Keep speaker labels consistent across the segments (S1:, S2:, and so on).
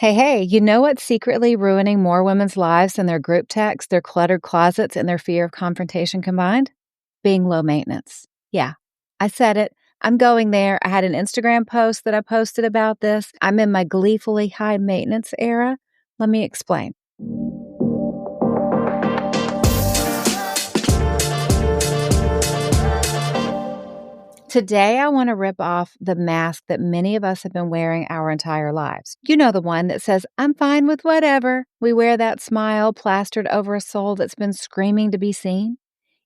S1: Hey, you know what's secretly ruining more women's lives than their group texts, their cluttered closets, and their fear of confrontation combined? Being low maintenance. Yeah, I said it. I'm going there. I had an Instagram post that I posted about this. I'm in my gleefully high maintenance era. Let me explain. Today, I want to rip off the mask that many of us have been wearing our entire lives. You know, the one that says, I'm fine with whatever. We wear that smile plastered over a soul that's been screaming to be seen.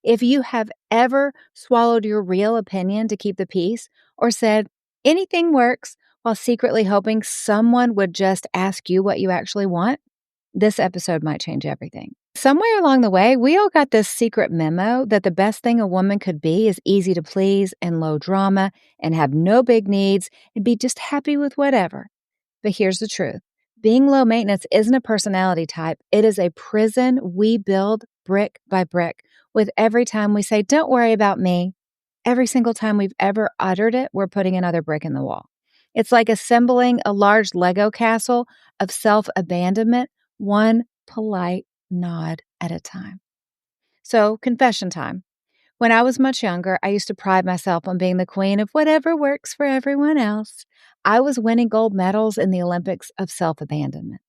S1: If you have ever swallowed your real opinion to keep the peace or said anything works while secretly hoping someone would just ask you what you actually want, this episode might change everything. Somewhere along the way, we all got this secret memo that the best thing a woman could be is easy to please and low drama and have no big needs and be just happy with whatever. But here's the truth. Being low maintenance isn't a personality type. It is a prison we build brick by brick with every time we say, don't worry about me. Every single time we've ever uttered it, we're putting another brick in the wall. It's like assembling a large Lego castle of self-abandonment, one polite nod at a time. So, confession time. When I was much younger, I used to pride myself on being the queen of whatever works for everyone else. I was winning gold medals in the Olympics of self-abandonment.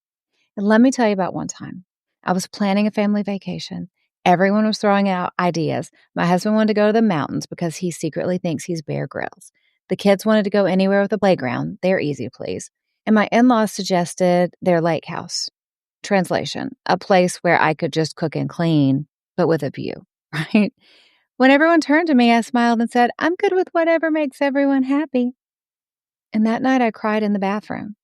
S1: And let me tell you about one time. I was planning a family vacation. Everyone was throwing out ideas. My husband wanted to go to the mountains because he secretly thinks he's Bear Grylls. The kids wanted to go anywhere with a playground. They're easy to please. And my in-laws suggested their lake house. Translation, a place where I could just cook and clean, but with a view, right? When everyone turned to me, I smiled and said, I'm good with whatever makes everyone happy. And that night I cried in the bathroom.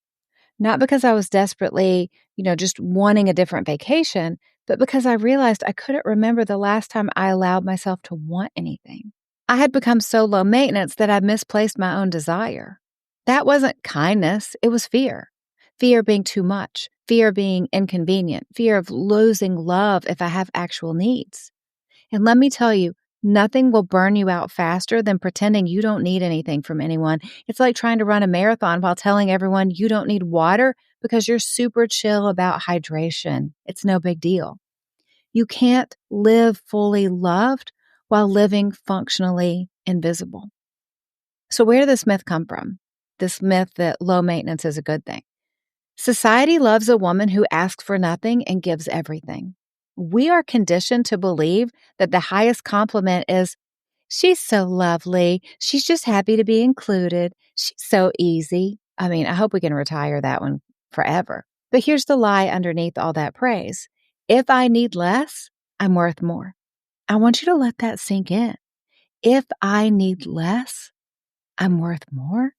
S1: Not because I was desperately, just wanting a different vacation, but because I realized I couldn't remember the last time I allowed myself to want anything. I had become so low maintenance that I misplaced my own desire. That wasn't kindness, it was fear. Fear of being too much, fear of being inconvenient, fear of losing love if I have actual needs. And let me tell you, nothing will burn you out faster than pretending you don't need anything from anyone. It's like trying to run a marathon while telling everyone you don't need water because you're super chill about hydration. It's no big deal. You can't live fully loved while living functionally invisible. So where did this myth come from? This myth that low maintenance is a good thing. Society loves a woman who asks for nothing and gives everything. We are conditioned to believe that the highest compliment is, she's so lovely. She's just happy to be included. She's so easy. I hope we can retire that one forever. But here's the lie underneath all that praise. If I need less, I'm worth more. I want you to let that sink in. If I need less, I'm worth more.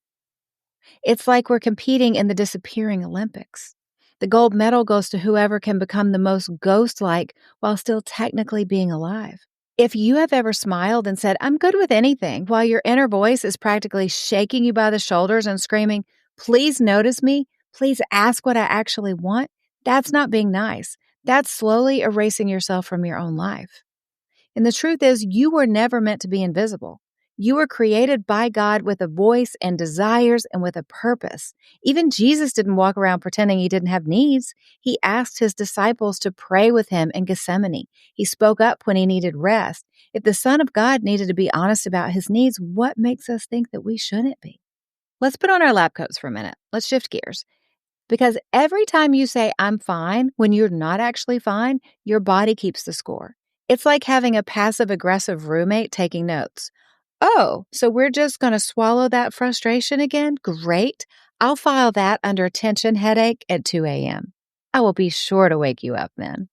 S1: It's like we're competing in the disappearing Olympics. The gold medal goes to whoever can become the most ghost-like while still technically being alive. If you have ever smiled and said, I'm good with anything, while your inner voice is practically shaking you by the shoulders and screaming, please notice me, please ask what I actually want, that's not being nice. That's slowly erasing yourself from your own life. And the truth is, you were never meant to be invisible. You were created by God with a voice and desires and with a purpose. Even Jesus didn't walk around pretending he didn't have needs. He asked his disciples to pray with him in Gethsemane. He spoke up when he needed rest. If the Son of God needed to be honest about his needs, what makes us think that we shouldn't be? Let's put on our lab coats for a minute. Let's shift gears. Because every time you say, I'm fine, when you're not actually fine, your body keeps the score. It's like having a passive-aggressive roommate taking notes. Oh, so we're just going to swallow that frustration again? Great. I'll file that under tension headache at 2 a.m. I will be sure to wake you up then.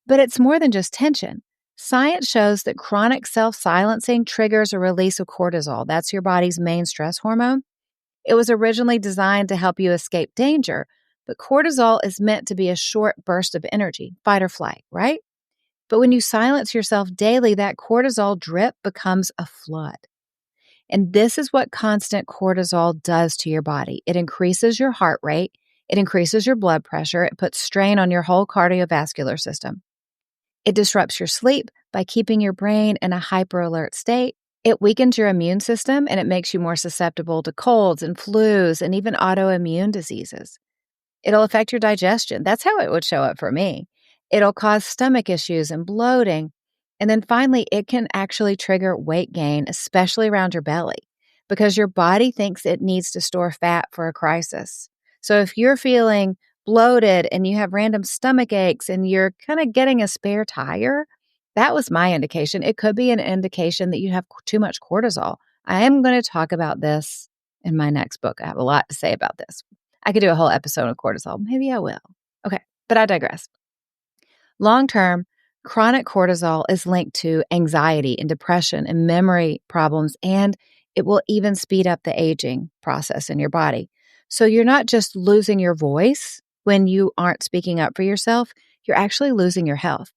S1: But it's more than just tension. Science shows that chronic self-silencing triggers a release of cortisol. That's your body's main stress hormone. It was originally designed to help you escape danger, but cortisol is meant to be a short burst of energy, fight or flight, right? But when you silence yourself daily, that cortisol drip becomes a flood. And this is what constant cortisol does to your body. It increases your heart rate. It increases your blood pressure. It puts strain on your whole cardiovascular system. It disrupts your sleep by keeping your brain in a hyper-alert state. It weakens your immune system, and it makes you more susceptible to colds and flus and even autoimmune diseases. It'll affect your digestion. That's how it would show up for me. It'll cause stomach issues and bloating. And then finally, it can actually trigger weight gain, especially around your belly, because your body thinks it needs to store fat for a crisis. So if you're feeling bloated and you have random stomach aches and you're kind of getting a spare tire, that was my indication. It could be an indication that you have too much cortisol. I am going to talk about this in my next book. I have a lot to say about this. I could do a whole episode on cortisol. Maybe I will. Okay, but I digress. Long term, chronic cortisol is linked to anxiety and depression and memory problems, and it will even speed up the aging process in your body. So you're not just losing your voice when you aren't speaking up for yourself, you're actually losing your health.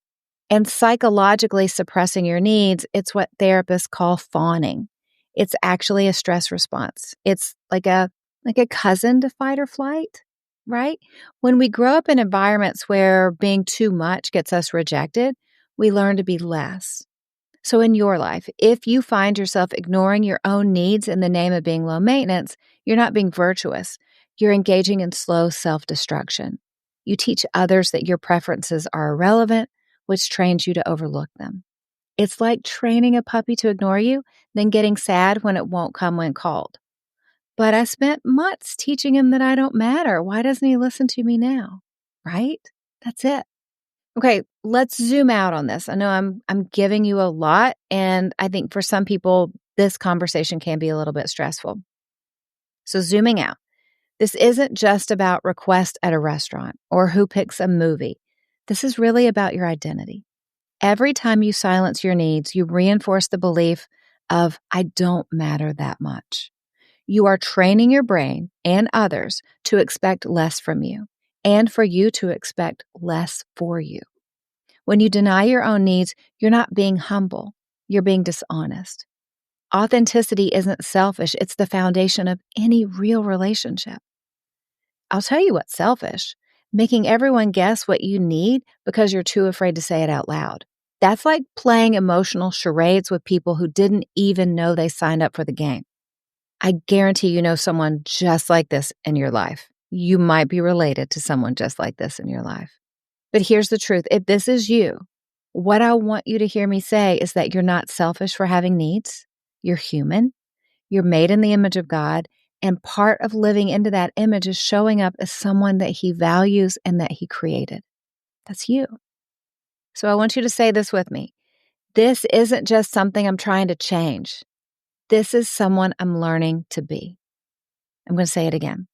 S1: And psychologically suppressing your needs, it's what therapists call fawning. It's actually a stress response. It's like a cousin to fight or flight, right? When we grow up in environments where being too much gets us rejected, we learn to be less. So in your life, if you find yourself ignoring your own needs in the name of being low maintenance, you're not being virtuous. You're engaging in slow self-destruction. You teach others that your preferences are irrelevant, which trains you to overlook them. It's like training a puppy to ignore you, then getting sad when it won't come when called. But I spent months teaching him that I don't matter. Why doesn't he listen to me now? Right? That's it. Okay, let's zoom out on this. I know I'm giving you a lot, and I think for some people, this conversation can be a little bit stressful. So zooming out, this isn't just about request at a restaurant or who picks a movie. This is really about your identity. Every time you silence your needs, you reinforce the belief of, I don't matter that much. You are training your brain and others to expect less from you and for you to expect less for you. When you deny your own needs, you're not being humble. You're being dishonest. Authenticity isn't selfish. It's the foundation of any real relationship. I'll tell you what's selfish. Making everyone guess what you need because you're too afraid to say it out loud. That's like playing emotional charades with people who didn't even know they signed up for the game. I guarantee you know someone just like this in your life. You might be related to someone just like this in your life. But here's the truth. If this is you, what I want you to hear me say is that you're not selfish for having needs. You're human. You're made in the image of God. And part of living into that image is showing up as someone that He values and that He created. That's you. So I want you to say this with me. This isn't just something I'm trying to change. This is someone I'm learning to be. I'm going to say it again.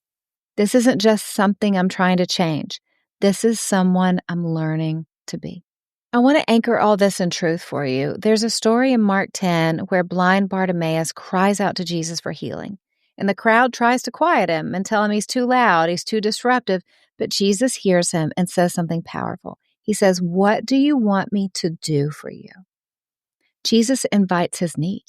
S1: This isn't just something I'm trying to change. This is someone I'm learning to be. I want to anchor all this in truth for you. There's a story in Mark 10 where blind Bartimaeus cries out to Jesus for healing. And the crowd tries to quiet him and tell him he's too loud, he's too disruptive. But Jesus hears him and says something powerful. He says, "What do you want me to do for you?" Jesus invites his need.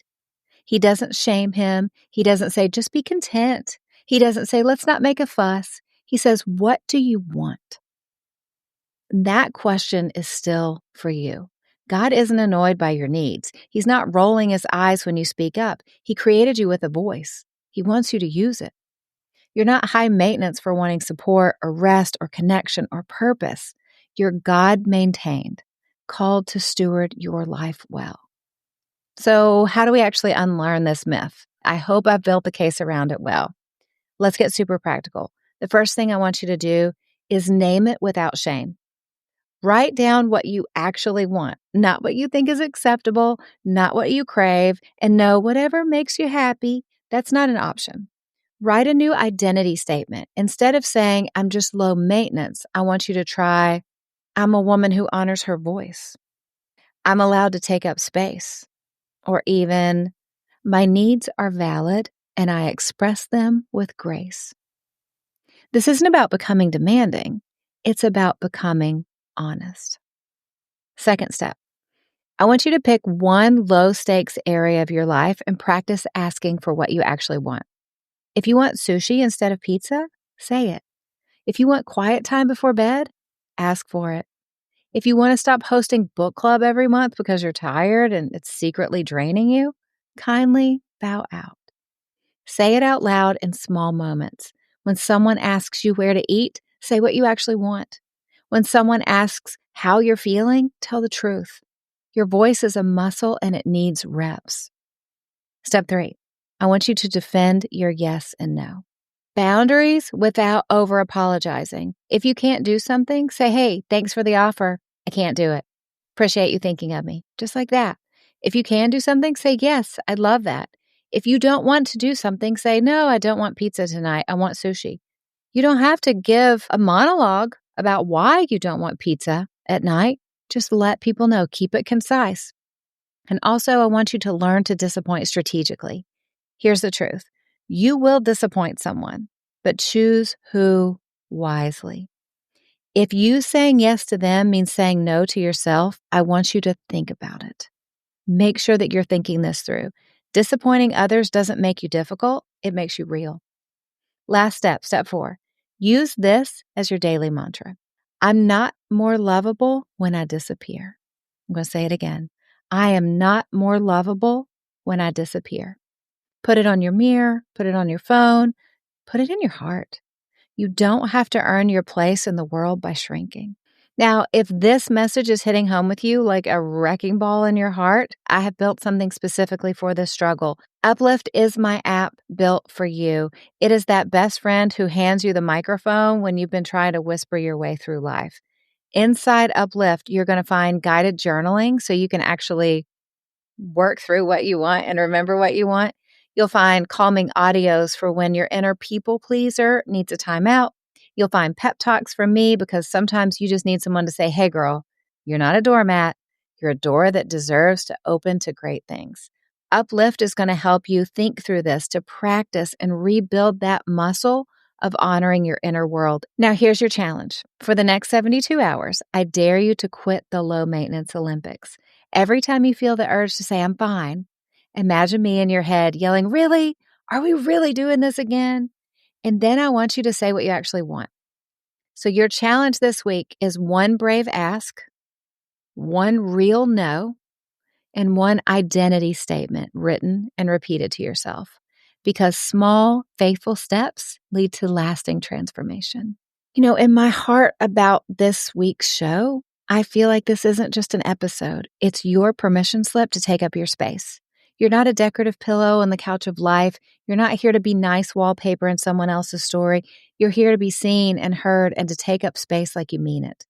S1: He doesn't shame him. He doesn't say, just be content. He doesn't say, let's not make a fuss. He says, what do you want? That question is still for you. God isn't annoyed by your needs. He's not rolling his eyes when you speak up. He created you with a voice. He wants you to use it. You're not high maintenance for wanting support or rest or connection or purpose. You're God-maintained, called to steward your life well. So how do we actually unlearn this myth? I hope I've built the case around it well. Let's get super practical. The first thing I want you to do is name it without shame. Write down what you actually want, not what you think is acceptable, not what you crave, and no, whatever makes you happy, that's not an option. Write a new identity statement. Instead of saying, I'm just low maintenance, I want you to try, I'm a woman who honors her voice. I'm allowed to take up space. Or even, my needs are valid and I express them with grace. This isn't about becoming demanding. It's about becoming honest. Second step, I want you to pick one low-stakes area of your life and practice asking for what you actually want. If you want sushi instead of pizza, say it. If you want quiet time before bed, ask for it. If you want to stop hosting book club every month because you're tired and it's secretly draining you, kindly bow out. Say it out loud in small moments. When someone asks you where to eat, Say what you actually want. When someone asks how you're feeling, tell the truth. Your voice is a muscle and it needs reps. Step 3, I want you to defend your yes and no. Boundaries without over apologizing. If you can't do something, say, hey, thanks for the offer. I can't do it. Appreciate you thinking of me. Just like that. If you can do something, say, yes, I'd love that. If you don't want to do something, say, no, I don't want pizza tonight. I want sushi. You don't have to give a monologue about why you don't want pizza at night. Just let people know. Keep it concise. And also, I want you to learn to disappoint strategically. Here's the truth. You will disappoint someone, but choose who wisely. If you saying yes to them means saying no to yourself, I want you to think about it. Make sure that you're thinking this through. Disappointing others doesn't make you difficult. It makes you real. Last step, step 4. Use this as your daily mantra. I'm not more lovable when I disappear. I'm going to say it again. I am not more lovable when I disappear. Put it on your mirror, put it on your phone, put it in your heart. You don't have to earn your place in the world by shrinking. Now, if this message is hitting home with you like a wrecking ball in your heart, I have built something specifically for this struggle. Uplift is my app built for you. It is that best friend who hands you the microphone when you've been trying to whisper your way through life. Inside Uplift, you're going to find guided journaling so you can actually work through what you want and remember what you want. You'll find calming audios for when your inner people pleaser needs a timeout. You'll find pep talks from me because sometimes you just need someone to say, hey, girl, you're not a doormat. You're a door that deserves to open to great things. Uplift is going to help you think through this to practice and rebuild that muscle of honoring your inner world. Now, here's your challenge. For the next 72 hours, I dare you to quit the low maintenance Olympics. Every time you feel the urge to say, I'm fine, imagine me in your head yelling, really? Are we really doing this again? And then I want you to say what you actually want. So your challenge this week is one brave ask, one real no, and one identity statement written and repeated to yourself. Because small, faithful steps lead to lasting transformation. You know, in my heart about this week's show, I feel like this isn't just an episode. It's your permission slip to take up your space. You're not a decorative pillow on the couch of life. You're not here to be nice wallpaper in someone else's story. You're here to be seen and heard and to take up space like you mean it.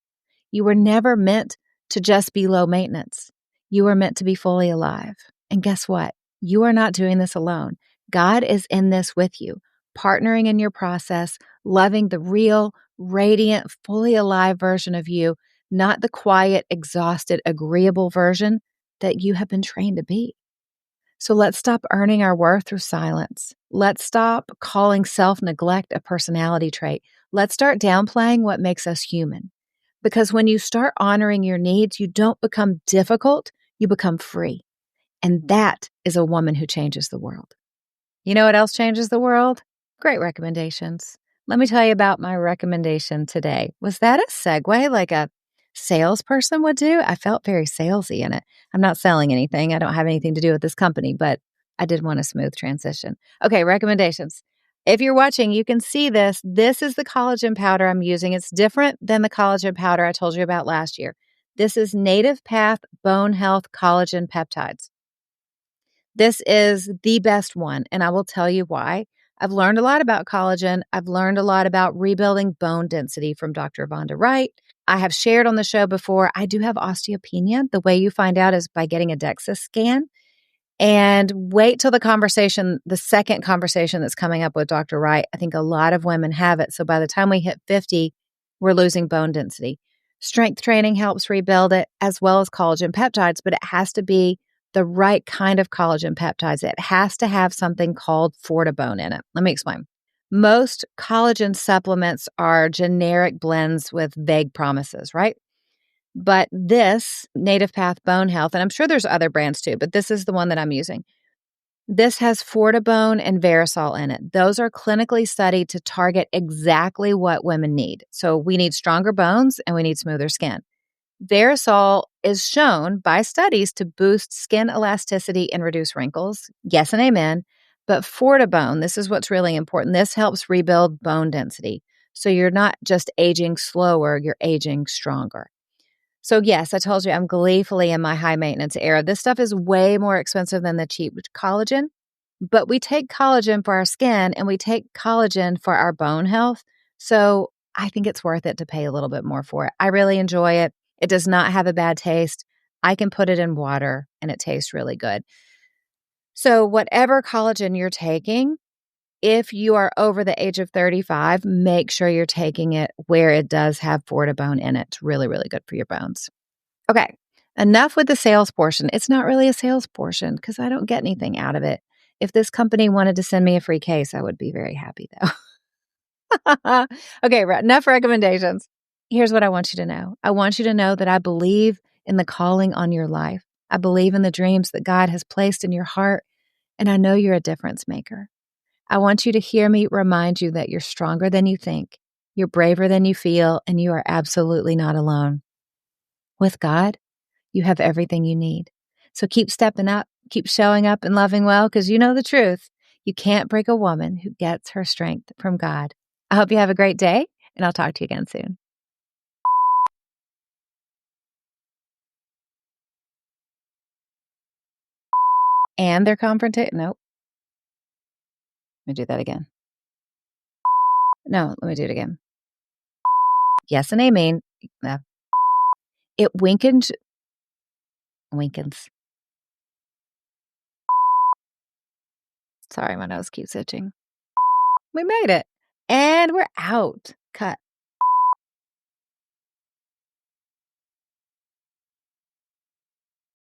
S1: You were never meant to just be low maintenance. You were meant to be fully alive. And guess what? You are not doing this alone. God is in this with you, partnering in your process, loving the real, radiant, fully alive version of you, not the quiet, exhausted, agreeable version that you have been trained to be. So let's stop earning our worth through silence. Let's stop calling self-neglect a personality trait. Let's start downplaying what makes us human. Because when you start honoring your needs, you don't become difficult, you become free. And that is a woman who changes the world. You know what else changes the world? Great recommendations. Let me tell you about my recommendation today. Was that a segue like a salesperson would do? I felt very salesy in it. I'm not selling anything. I don't have anything to do with this company, but I did want a smooth transition. Okay, recommendations. If you're watching, you can see this. This is the collagen powder I'm using. It's different than the collagen powder I told you about last year. This is Native Path Bone Health Collagen Peptides. This is the best one, and I will tell you why. I've learned a lot about collagen. I've learned a lot about rebuilding bone density from Dr. Vonda Wright. I have shared on the show before, I do have osteopenia. The way you find out is by getting a DEXA scan. And wait till the second conversation that's coming up with Dr. Wright. I think a lot of women have it. So by the time we hit 50, we're losing bone density. Strength training helps rebuild it, as well as collagen peptides, but it has to be the right kind of collagen peptides. It has to have something called Fortibone in it. Let me explain. Most collagen supplements are generic blends with vague promises, right? But this Native Path Bone Health, and I'm sure there's other brands too, but this is the one that I'm using. This has Fortibone and Verisol in it. Those are clinically studied to target exactly what women need. So we need stronger bones and we need smoother skin. Verisol is shown by studies to boost skin elasticity and reduce wrinkles. Yes and amen. But Fortibone, this is what's really important. This helps rebuild bone density. So you're not just aging slower, you're aging stronger. So, yes, I told you I'm gleefully in my high maintenance era. This stuff is way more expensive than the cheap collagen, but we take collagen for our skin and we take collagen for our bone health. So, I think it's worth it to pay a little bit more for it. I really enjoy it. It does not have a bad taste. I can put it in water and it tastes really good. So, whatever collagen you're taking, if you are over the age of 35, make sure you're taking it where it does have Fortibone in it. It's really, really good for your bones. Okay, enough with the sales portion. It's not really a sales portion because I don't get anything out of it. If this company wanted to send me a free case, I would be very happy though. Okay, enough recommendations. Here's what I want you to know. I want you to know that I believe in the calling on your life. I believe in the dreams that God has placed in your heart, and I know you're a difference maker. I want you to hear me remind you that you're stronger than you think, you're braver than you feel, and you are absolutely not alone. With God, you have everything you need. So keep stepping up, keep showing up and loving well, because you know the truth. You can't break a woman who gets her strength from God. I hope you have a great day, and I'll talk to you again soon. And they're confronting. Nope. Let me do that again. No, let me do it again. Yes and amen. It winkens. Sorry, my nose keeps itching. We made it. And we're out. Cut.